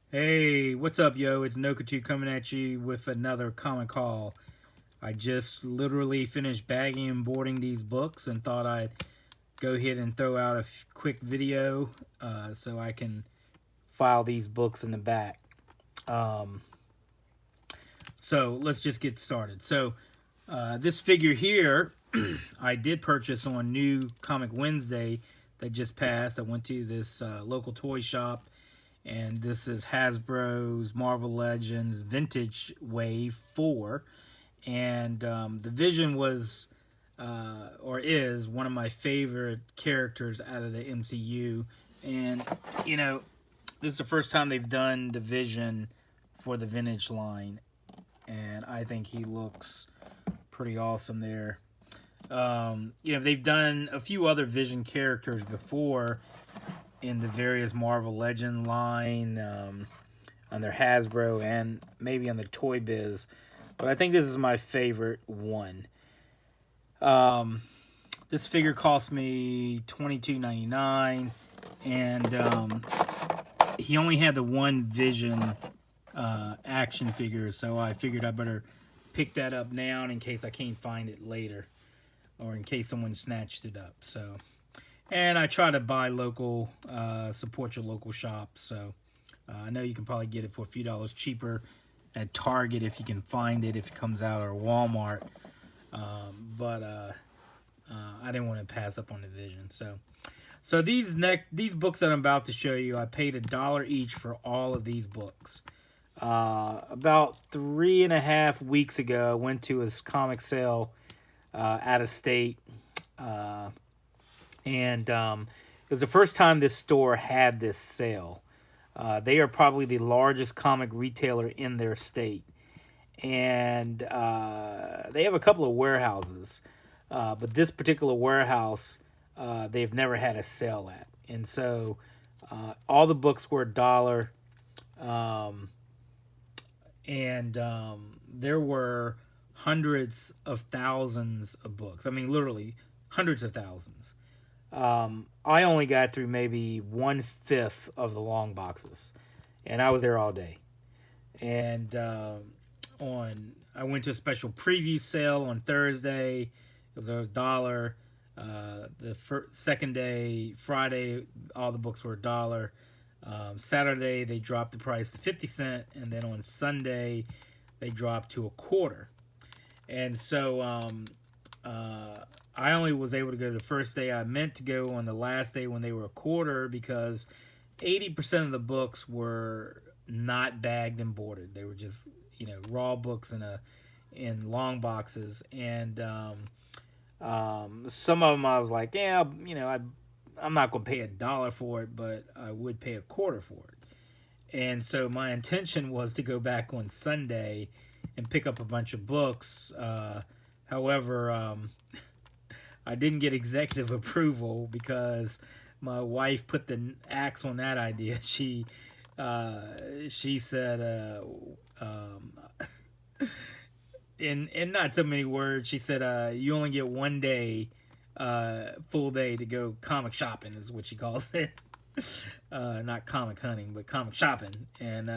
Hey, what's up, yo? It's Nokutu coming at you with another comic haul. I just literally finished bagging and boarding these books and thought I'd go ahead and throw out a quick video so I can file these books in the back. Um, so let's just get started. This figure here, I did purchase on New Comic Wednesday that just passed. I went to this local toy shop, and this is Hasbro's Marvel Legends Vintage Wave 4. And the Vision was, or is, one of my favorite characters out of the MCU. And, you know, this is the first time they've done the Vision for the vintage line. And I think he looks pretty awesome there. They've done a few other Vision characters before in the various Marvel Legend line, on their Hasbro and maybe on the Toy Biz, but I think this is my favorite one. Um, this figure cost me $22.99, and he only had the one Vision action figure, so I figured I better pick that up now in case I can't find it later, or in case someone snatched it up. And I try to buy local, support your local shops. So I know you can probably get it for a few dollars cheaper at Target if you can find it, if it comes out, or Walmart. But I didn't want to pass up on the Vision. So these books that I'm about to show you, I paid $1 each for all of these books. About 3.5 weeks ago, I went to his comic sale out of state. And it was the first time this store had this sale. They are probably the largest comic retailer in their state, and they have a couple of warehouses, but this particular warehouse they've never had a sale at, and so all the books were $1, um, and there were hundreds of thousands of books. I mean, literally hundreds of thousands. I only got through maybe 1/5 of the long boxes, and I was there all day. And on I went to a special preview sale on Thursday. It was $1. Second day, Friday, all the books were $1. Saturday they dropped the price to 50 cents, and then on Sunday they dropped to a quarter. And so I only was able to go the first day. I meant to go on the last day when they were a quarter because 80% of the books were not bagged and boarded. They were just raw books in long boxes, and some of them I was like, yeah, I'm not gonna pay $1 for it, but I would pay a quarter for it. And so my intention was to go back on Sunday and pick up a bunch of books. However, I didn't get executive approval because my wife put the axe on that idea. She said, in not so many words, she said, you only get one day, full day to go comic shopping is what she calls it. Not comic hunting, but comic shopping, and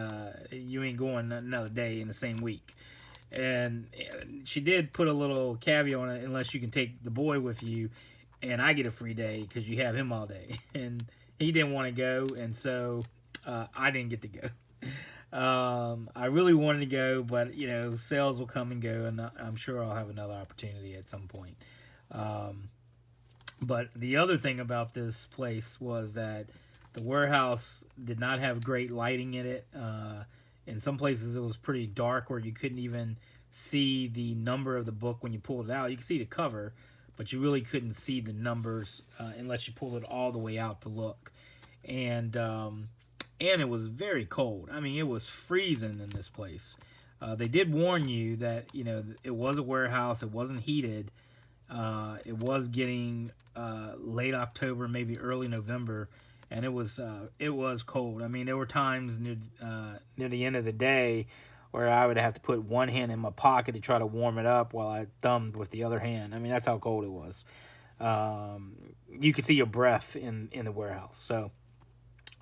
you ain't going another day in the same week. And she did put a little caveat on it, unless you can take the boy with you, and I get a free day because you have him all day. And he didn't want to go, and so I didn't get to go. I really wanted to go, but sales will come and go, and I'm sure I'll have another opportunity at some point. Um, but the other thing about this place was that the warehouse did not have great lighting in it. In some places, it was pretty dark where you couldn't even see the number of the book when you pulled it out. You could see the cover, but you really couldn't see the numbers unless you pulled it all the way out to look. And it was very cold. I mean, it was freezing in this place. They did warn you that it was a warehouse. It wasn't heated. It was getting late October, maybe early November, and it was cold. I mean, there were times near the end of the day where I would have to put one hand in my pocket to try to warm it up while I thumbed with the other hand. I mean, that's how cold it was. You could see your breath in the warehouse. So,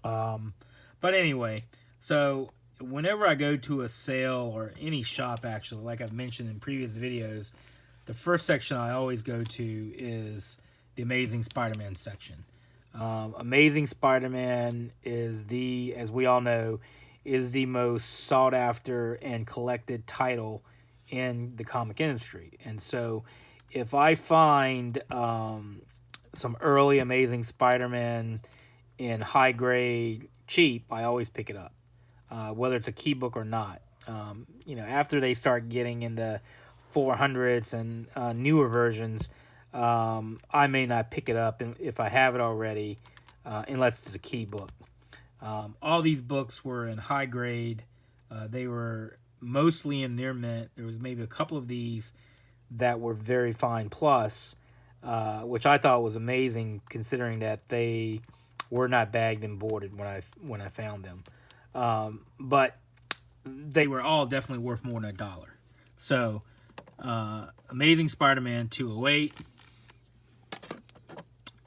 but anyway, So whenever I go to a sale or any shop, actually, like I've mentioned in previous videos, the first section I always go to is the Amazing Spider-Man section. Amazing Spider-Man is as we all know, is the most sought after and collected title in the comic industry. And so if I find some early Amazing Spider-Man in high grade cheap, I always pick it up, whether it's a key book or not. After they start getting in the 400s and newer versions, I may not pick it up if I have it already, unless it's a key book. All these books were in high grade. They were mostly in near mint. There was maybe a couple of these that were very fine plus, which I thought was amazing considering that they were not bagged and boarded when I found them. But they were all definitely worth more than $1. So, Amazing Spider-Man 208,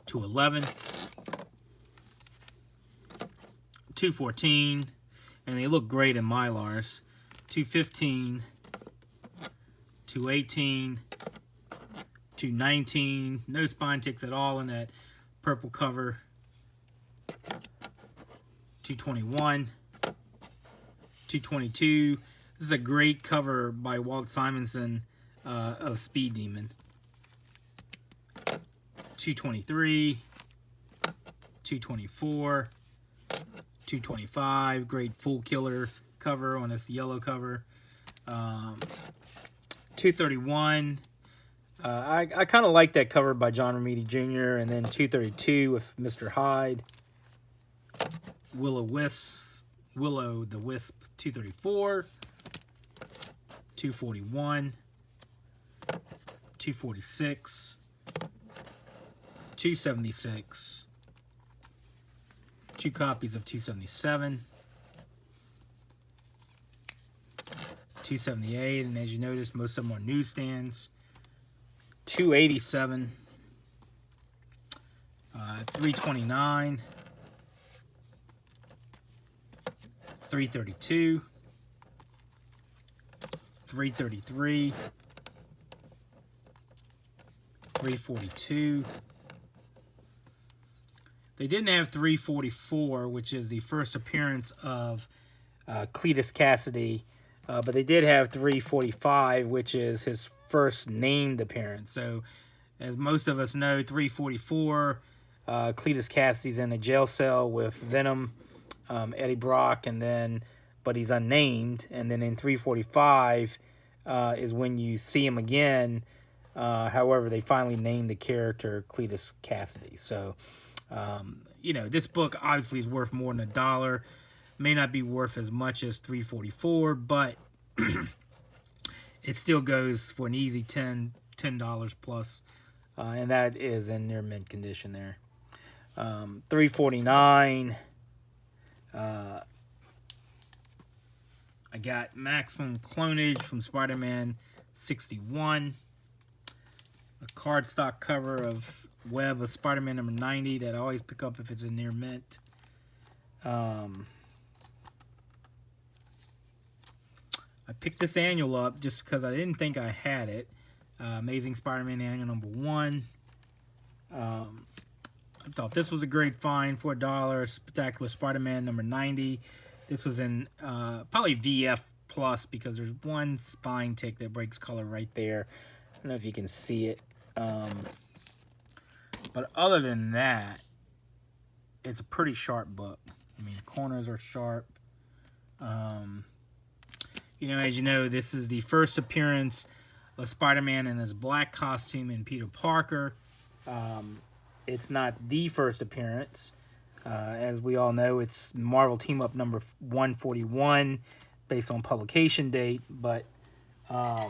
211, 214, and they look great in Mylars. 215, 218, 219, no spine ticks at all in that purple cover. 221, 222. This is a great cover by Walt Simonson of Speed Demon. 223, 224, 225. Great Fool Killer cover on this yellow cover. 231. I kind of like that cover by John Romita Jr. And then 232 with Mr. Hyde. Will o' the Wisp 234, 241, 246, 276, 2 copies of 277, 278, and as you notice, most of them are newsstands. 287, 329, 332, 333, 342. They didn't have 344, which is the first appearance of Cletus Cassidy, but they did have 345, which is his first named appearance. So, as most of us know, 344, Cletus Cassidy's in a jail cell with Venom, Eddie Brock, but he's unnamed. And then in 345 is when you see him again. However, they finally named the character Cletus Cassidy. So, this book obviously is worth more than $1. May not be worth as much as 344, but it still goes for an easy $10 plus, and that is in near mint condition there. 349. I got Maximum Clonage from Spider-Man 61. A cardstock cover of Web of Spider-Man number 90 that I always pick up if it's in near mint. I picked this annual up just because I didn't think I had it. Amazing Spider-Man annual number 1. I thought this was a great find for $1. Spectacular Spider-Man number 90. This was in probably VF plus because there's one spine tick that breaks color right there. I don't know if you can see it. But other than that, it's a pretty sharp book. I mean, the corners are sharp. As you know, this is the first appearance of Spider-Man in his black costume in Peter Parker. It's not the first appearance. As we all know, it's Marvel Team Up number 141 based on publication date. But I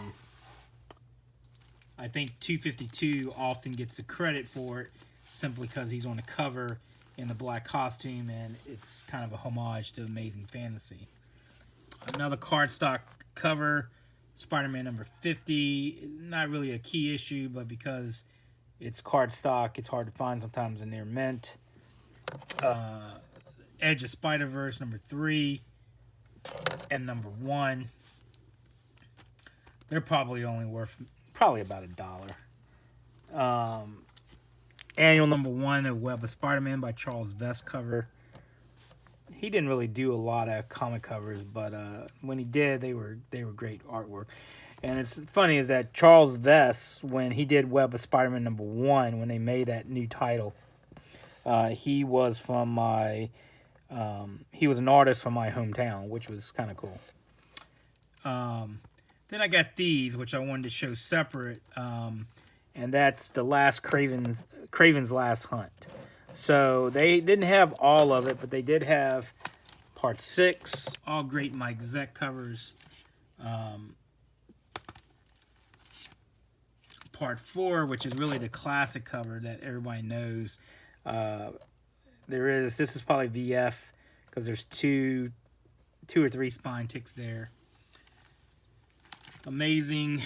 think 252 often gets the credit for it simply because he's on the cover in the black costume, and it's kind of a homage to Amazing Fantasy. Another cardstock cover, Spider-Man number 50. Not really a key issue, but because it's cardstock, it's hard to find sometimes in near mint. Edge of Spider-Verse number 3. and number 1. They're probably only worth about $1. Annual number 1 of Web of Spider-Man by Charles Vess cover. He didn't really do a lot of comic covers, but when he did, they were great artwork. And it's funny is that Charles Vess, when he did Web of Spider-Man number 1, when they made that new title, he was from my he was an artist from my hometown, which was kind of cool. Then I got these, which I wanted to show separate, and that's the last Craven's Last Hunt. So they didn't have all of it, but they did have part 6, all great Mike Zeck covers. Part 4, which is really the classic cover that everybody knows. This is probably VF because there's two or three spine ticks there. Amazing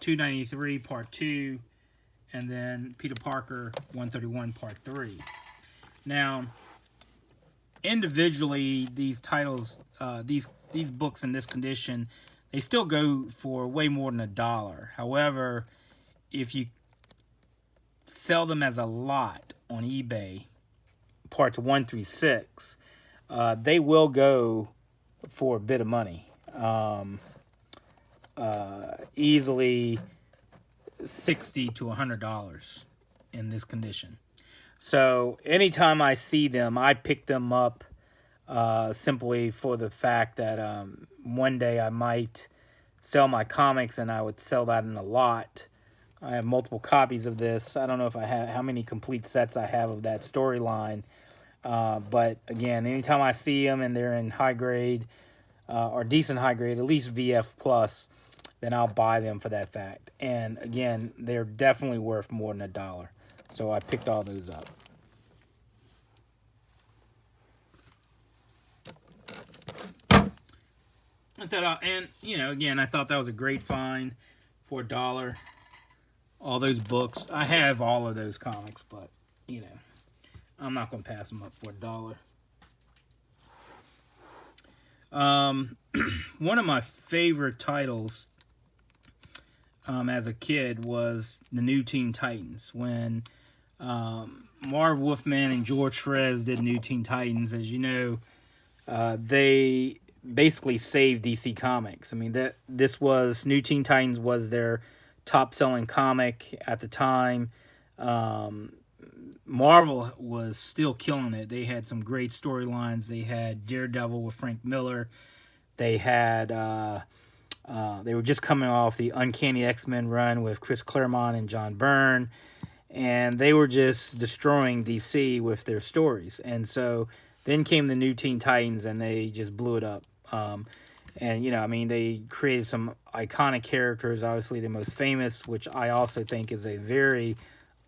293 part 2, and then Peter Parker 131 part 3. Now, individually, these titles, these books in this condition, they still go for way more than $1. However, if you sell them as a lot on eBay, parts 1 through 6, they will go for a bit of money. Easily $60 to $100 in this condition. So anytime I see them, I pick them up simply for the fact that one day I might sell my comics and I would sell that in a lot. I have multiple copies of this. I don't know if I have how many complete sets I have of that storyline. But again, anytime I see them and they're in high grade or decent high grade, at least VF plus, then I'll buy them for that fact. And again, they're definitely worth more than $1. So I picked all those up. And again, I thought that was a great find for $1. All those books. I have all of those comics, but I'm not going to pass them up for $1. One of my favorite titles as a kid was the New Teen Titans. When Marv Wolfman and George Perez did New Teen Titans, as you know, they basically saved DC Comics. I mean, New Teen Titans was their top-selling comic at the time. Marvel was still killing it. They had some great storylines. They had Daredevil with Frank Miller. They had they were just coming off the Uncanny X-Men run with Chris Claremont and John Byrne, and they were just destroying DC with their stories. And so then came the New Teen Titans, and they just blew it up. And they created some iconic characters. Obviously, the most famous, which I also think is a very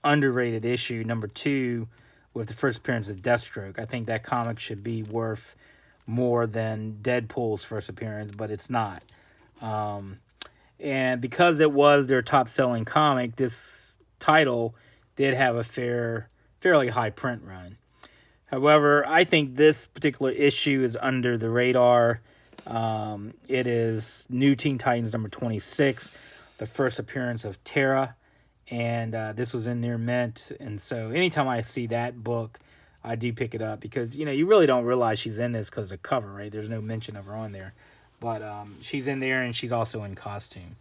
underrated issue, number 2, with the first appearance of Deathstroke. I think that comic should be worth more than Deadpool's first appearance, but it's not. And because it was their top-selling comic, this title did have a fairly high print run. However, I think this particular issue is under the radar. It is New Teen Titans number 26, the first appearance of Terra, and this was in near mint. And so anytime I see that book, I do pick it up because, you really don't realize she's in this because of the cover, right? There's no mention of her on there. But she's in there, and she's also in costume.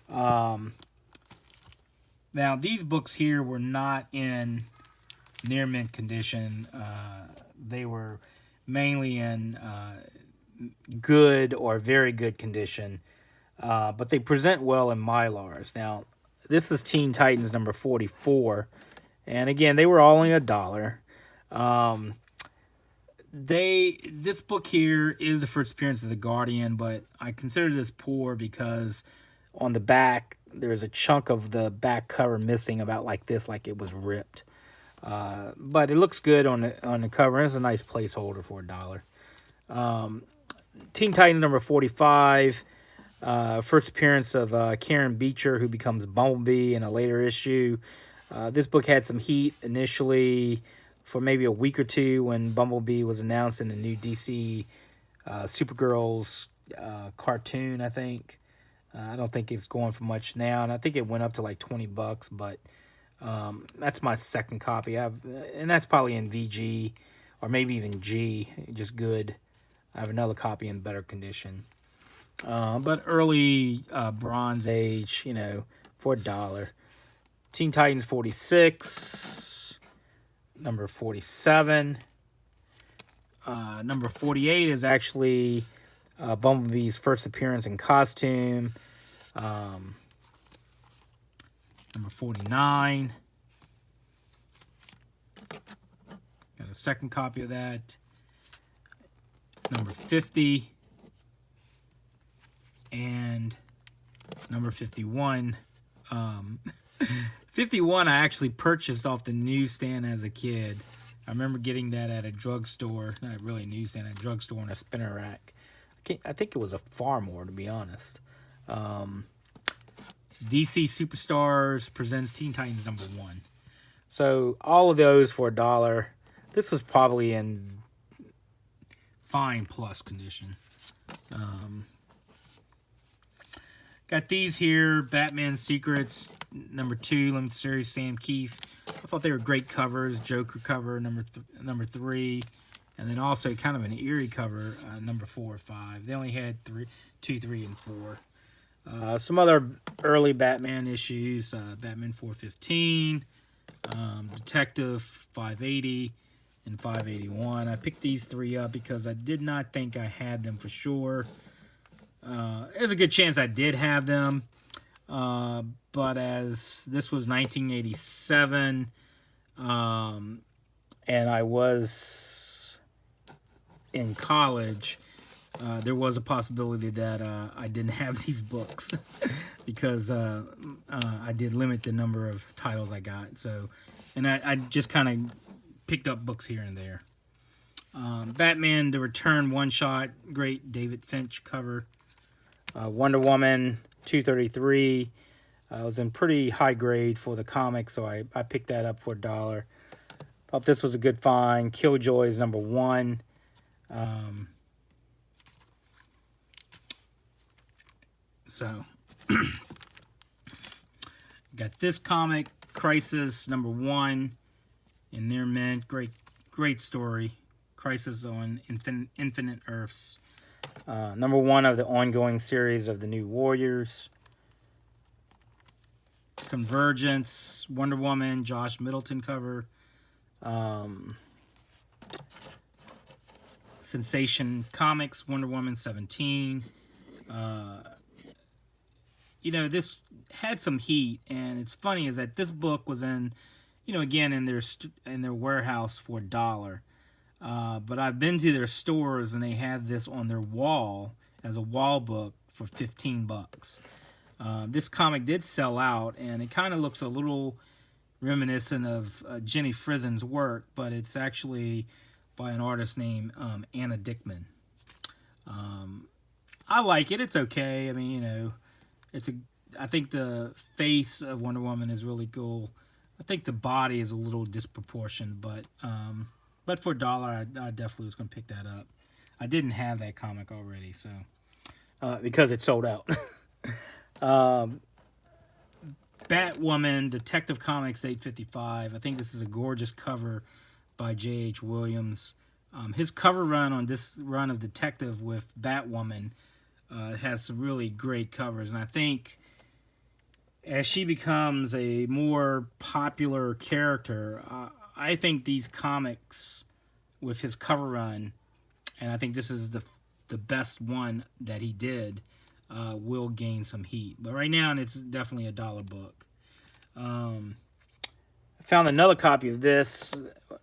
Now, these books here were not in near mint condition. They were mainly in good or very good condition. But they present well in Mylars. Now, this is Teen Titans number 44. And again, they were all only $1. This book here is the first appearance of the Guardian, but I consider this poor because on the back there's a chunk of the back cover missing, about like this, like it was ripped. But it looks good on the cover. It's a nice placeholder for $1. Teen Titans number 45, first appearance of Karen Beecher, who becomes Bumblebee in a later issue. This book had some heat initially for maybe a week or two when Bumblebee was announced in the new DC Supergirl's cartoon, I think. I don't think it's going for much now, and I think it went up to like $20, but that's my second copy. And that's probably in VG or maybe even G, just good. I have another copy in better condition. But early Bronze Age, for $1. Teen Titans 46, number 47. Number 48 is actually Bumblebee's first appearance in costume. Number 49. Got a second copy of that. Number 50. And number 51. 51 I actually purchased off the newsstand as a kid. I remember getting that at a drugstore. Not really a newsstand, a drugstore on a spinner rack. I think it was a Farmore, to be honest. DC Superstars presents Teen Titans number 1. So all of those for $1. This was probably in fine plus condition. Got these here, Batman Secrets, number 2, limited series, Sam Keefe. I thought they were great covers. Joker cover, number 3. And then also kind of an eerie cover, number 4 or 5. They only had 2, 3, and 4. Some other early Batman issues, Batman 415, Detective 580, and 581. I picked these 3 up because I did not think I had them for sure. There's a good chance I did have them, but as this was 1987, and I was in college, there was a possibility that I didn't have these books because I did limit the number of titles I got. So, and I just kind of picked up books here and there. Batman: The Return one-shot, great David Finch cover. Wonder Woman 233 was in pretty high grade for the comic, so I picked that up for $1. Thought this was a good find. Killjoy is number 1. So got this comic, Crisis number 1 in their mint. Great story. Crisis on Infinite Earths. Number 1 of the ongoing series of the New Warriors. Convergence, Wonder Woman, Josh Middleton cover. Sensation Comics, Wonder Woman 17. This had some heat, and it's funny is that this book was in, again in their warehouse for $1. But I've been to their stores and they had this on their wall as a wall book for $15. This comic did sell out, and it kind of looks a little reminiscent of Jenny Frizen's work, but it's actually by an artist named Anna Dickman. I like it. It's okay. I mean, I think the face of Wonder Woman is really cool. I think the body is a little disproportioned, but for $1, I definitely was going to pick that up. I didn't have that comic already, so because it sold out. Batwoman, Detective Comics 855. I think this is a gorgeous cover by J.H. Williams. His cover run on this run of Detective with Batwoman has some really great covers, and I think as she becomes a more popular character, I think these comics with his cover run, and I think this is the best one that he did, will gain some heat. But right now, it's definitely a $1 book. I found another copy of this,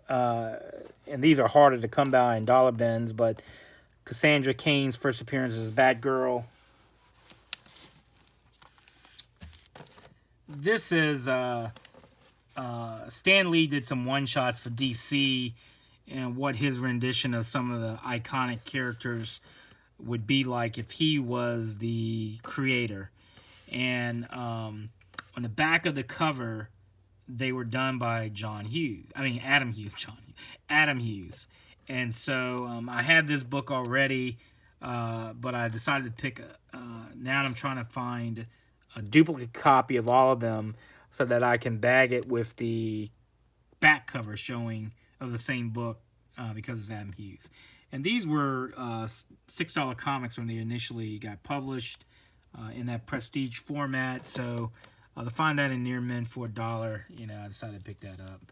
and these are harder to come by in dollar bins, but Cassandra Cain's first appearance as Batgirl. This is Stan Lee did some one-shots for DC and what his rendition of some of the iconic characters would be like if he was the creator. And on the back of the cover, they were done by Adam Hughes. And so I had this book already. but I decided to pick. Now I'm trying to find a duplicate copy of all of them so that I can bag it with the back cover showing of the same book because it's Adam Hughes. And these were $6 comics when they initially got published in that prestige format. So to find that in near mint for $1, I decided to pick that up.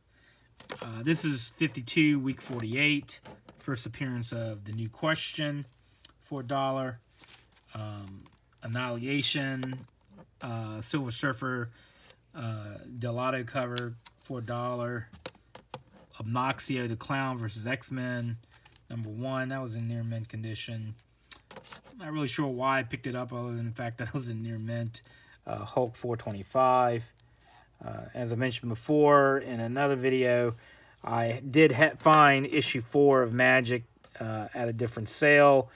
This is 52, week 48, first appearance of The New Question for $1. Annihilation, Silver Surfer, Delato cover for $1. Obnoxio the Clown versus X-Men, #1. That was in near mint condition. Not really sure why I picked it up other than the fact that it was in near mint. Hulk 425. As I mentioned before in another video, I did find issue 4 of Magic at a different sale.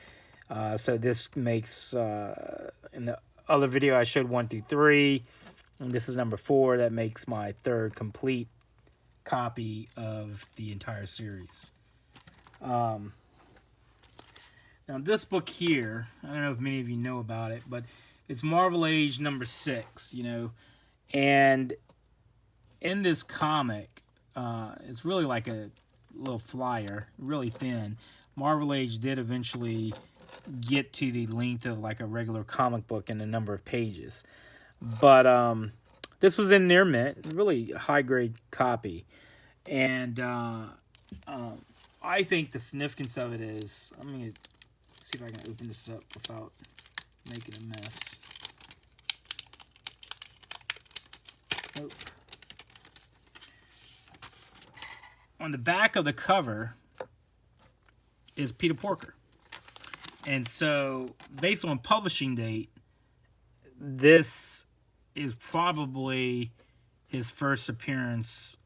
So this makes, in the other video I showed 1 through 3, and this is number 4. That makes my third complete copy of the entire series. Now this book here, I don't know if many of you know about it, but it's Marvel Age number 6, and in this comic, it's really like a little flyer, really thin. Marvel Age did eventually get to the length of like a regular comic book in a number of pages, but this was in near mint, really high grade copy, and I think the significance of it is, I'm going to see if I can open this up without making a mess. Nope. On the back of the cover is Peter Porker. And so, based on publishing date, this is probably his first appearance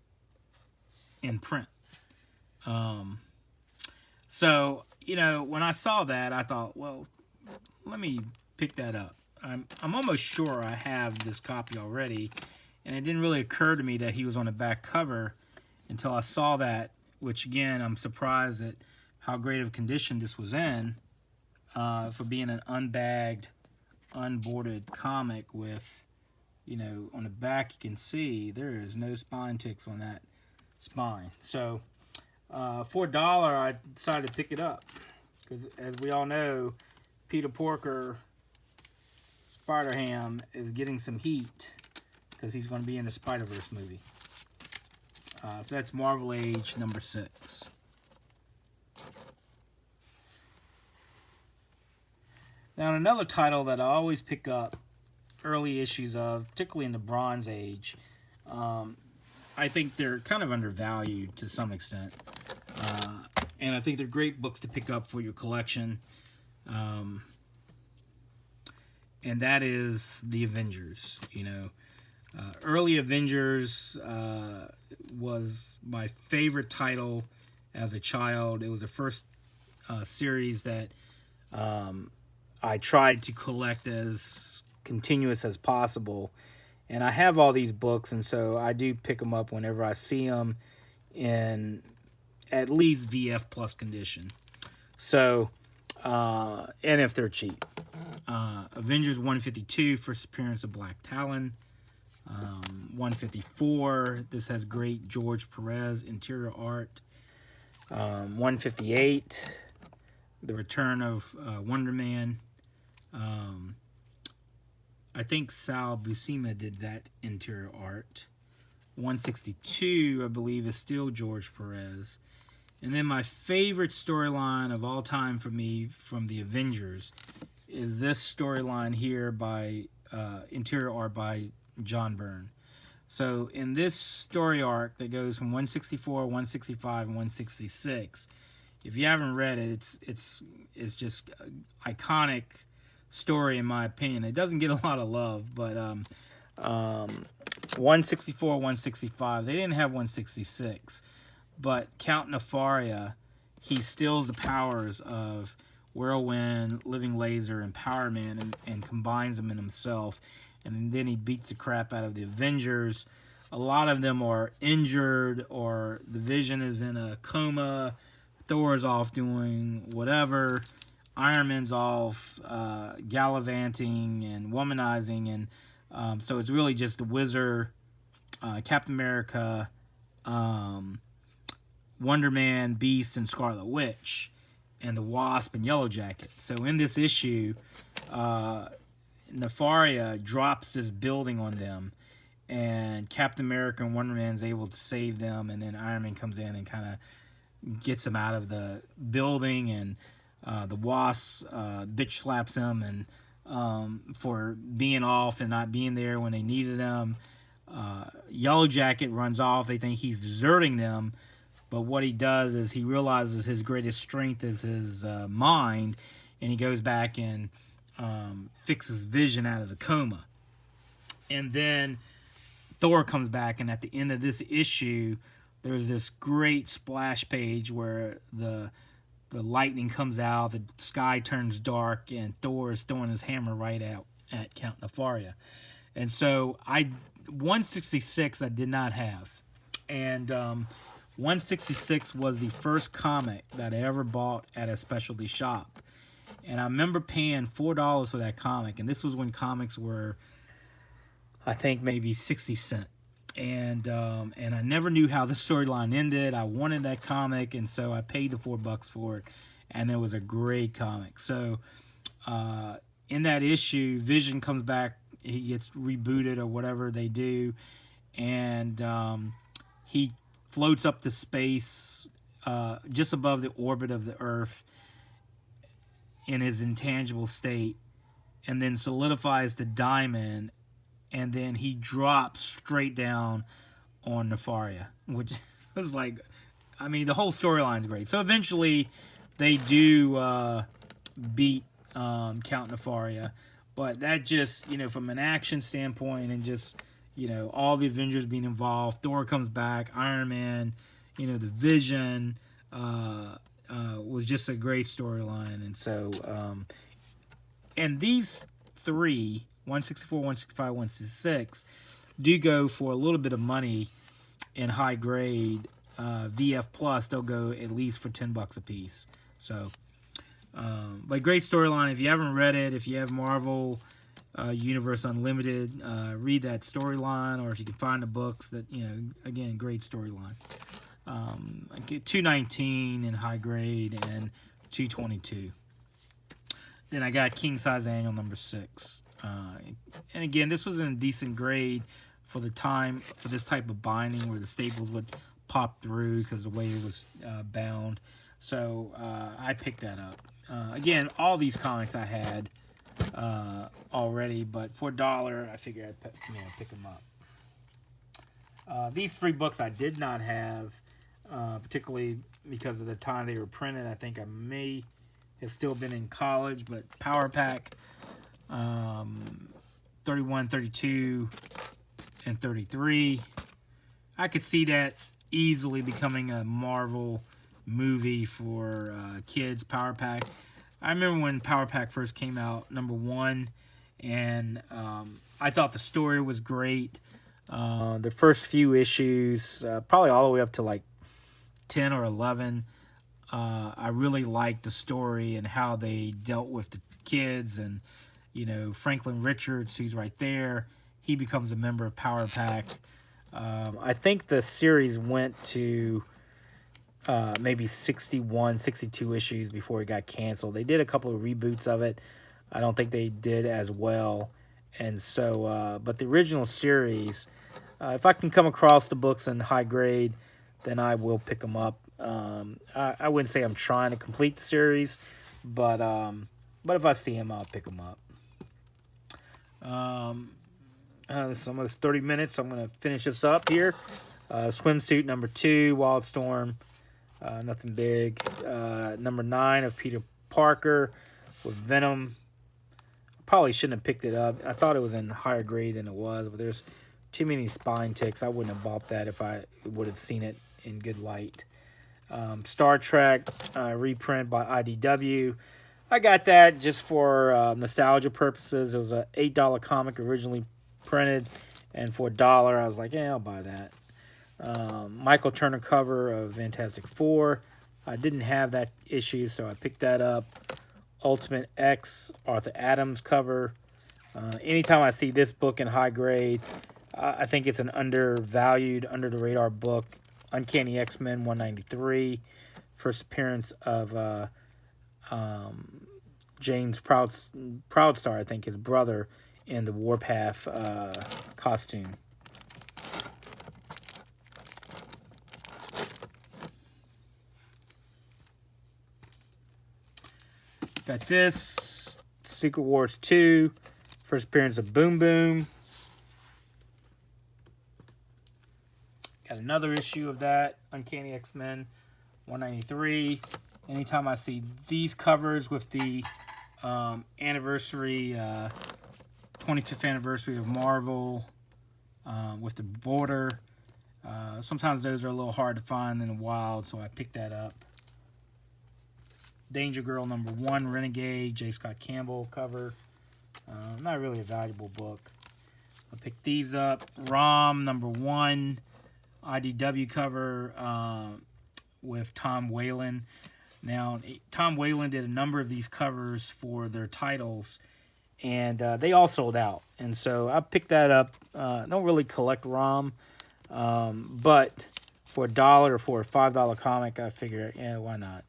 in print. So, when I saw that, I thought, well, let me pick that up. I'm almost sure I have this copy already, and it didn't really occur to me that he was on the back cover until I saw that, which, again, I'm surprised at how great of condition this was in for being an unbagged, unboarded comic with, on the back you can see there is no spine ticks on that spine. So, for $1, I decided to pick it up because, as we all know, Peter Porker, Spider-Ham, is getting some heat because he's going to be in the Spider-Verse movie. So that's Marvel Age number 6. Now, another title that I always pick up early issues of, particularly in the Bronze Age, I think they're kind of undervalued to some extent. And I think they're great books to pick up for your collection. And that is The Avengers. Early Avengers was my favorite title as a child. It was the first series that I tried to collect as continuous as possible. And I have all these books, and so I do pick them up whenever I see them in at least VF plus condition. So, and if they're cheap. Avengers 152, first appearance of Black Talon. 154, this has great George Perez interior art. 158, the return of Wonder Man. I think Sal Buscema did that interior art. 162, I believe, is still George Perez. And then my favorite storyline of all time for me from the Avengers is this storyline here by interior art by John Byrne. So in this story arc that goes from 164, 165, and 166, if you haven't read it, it's just iconic story in my opinion. It doesn't get a lot of love, but 164, 165, they didn't have 166, but Count Nefaria, he steals the powers of Whirlwind, Living Laser, and Power Man and combines them in himself, and then he beats the crap out of the Avengers. A lot of them are injured, or the Vision is in a coma, Thor is off doing whatever. Iron Man's off gallivanting and womanizing, and so it's really just the Wizard, Captain America, Wonder Man, Beast, and Scarlet Witch, and the Wasp and Yellow Jacket. So in this issue, Nefaria drops this building on them, and Captain America and Wonder Man's able to save them, and then Iron Man comes in and kind of gets them out of the building, and the Wasp bitch slaps him and for being off and not being there when they needed him. Yellow Jacket runs off. They think he's deserting them, but what he does is he realizes his greatest strength is his mind, and he goes back and fixes Vision out of the coma. And then Thor comes back, and at the end of this issue, there's this great splash page where the lightning comes out, the sky turns dark, and Thor is throwing his hammer right out at Count Nefaria. And so 166 I did not have. And 166 was the first comic that I ever bought at a specialty shop. And I remember paying $4 for that comic. And this was when comics were, I think, maybe 60 cents. And I never knew how the storyline ended. I wanted that comic, and so I paid the $4 for it. And it was a great comic. So in that issue, Vision comes back. He gets rebooted or whatever they do. And he floats up to space just above the orbit of the Earth in his intangible state, and then solidifies the diamond, and then he drops straight down on Nefaria, which was like, I mean, the whole storyline's great. So eventually they do beat Count Nefaria, but that just, from an action standpoint and just, all the Avengers being involved, Thor comes back, Iron Man, the Vision, was just a great storyline. And so, and these three, 164, 165, 166, do go for a little bit of money in high grade VF Plus. They'll go at least for $10 a piece. So, but great storyline. If you haven't read it, if you have Marvel Universe Unlimited, read that storyline, or if you can find the books, that again, great storyline. I get 219 in high grade and 222. Then I got King Size Annual number 6. And again, this was in a decent grade for the time, for this type of binding where the staples would pop through because the way it was bound. So I picked that up. Again, all these comics I had already, but for $1, I figured I'd pick them up. These 3 books I did not have, particularly because of the time they were printed. I think I may have still been in college, but Power Pack 31, 32, and 33. I could see that easily becoming a Marvel movie for kids. Power Pack. I remember when Power Pack first came out, number 1, and I thought the story was great. The first few issues, probably all the way up to like 10 or 11, I really liked the story and how they dealt with the kids. And Franklin Richards, who's right there, he becomes a member of Power Pack. I think the series went to maybe 61, 62 issues before it got canceled. They did a couple of reboots of it. I don't think they did as well. And so, but the original series, if I can come across the books in high grade, then I will pick them up. I wouldn't say I'm trying to complete the series, but if I see them, I'll pick them up. This is almost 30 minutes. I'm going to finish this up here. Swimsuit number 2, Wildstorm. Nothing big. Number 9 of Peter Parker with Venom. Probably shouldn't have picked it up. I thought it was in higher grade than it was, but there's too many spine ticks. I wouldn't have bought that if I would have seen it in good light. Star Trek reprint by IDW. I got that just for nostalgia purposes. It was an $8 comic originally printed, and for $1, I was like, yeah, I'll buy that. Michael Turner cover of Fantastic Four. I didn't have that issue, so I picked that up. Ultimate X Arthur Adams cover. Anytime I see this book in high grade, I think it's an undervalued, under the radar book. Uncanny X-Men 193, first appearance of James Proudstar, I think his brother, in the Warpath costume. Got this, Secret Wars 2, first appearance of Boom Boom. Got another issue of that, Uncanny X-Men 193. Anytime I see these covers with the anniversary, 25th anniversary of Marvel, with the border, sometimes those are a little hard to find in the wild, so I picked that up. Danger Girl #1, Renegade, J. Scott Campbell cover. Not really a valuable book. I picked these up. ROM #1, IDW cover with Tom Whalen. Now, Tom Whalen did a number of these covers for their titles, and they all sold out. And so I picked that up. Don't really collect ROM, but for $1 or for a $5 comic, I figure, yeah, why not?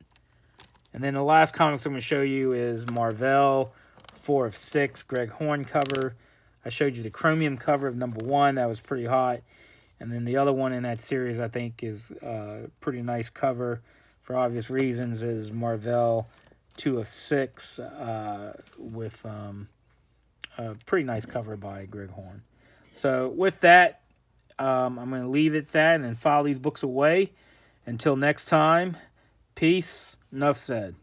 And then the last comics I'm going to show you is Marvel 4 of 6, Greg Horn cover. I showed you the Chromium cover of #1. That was pretty hot. And then the other one in that series I think is a pretty nice cover for obvious reasons is Marvel 2 of 6 with a pretty nice cover by Greg Horn. So with that, I'm going to leave it at that and then file these books away. Until next time, peace. Enough said.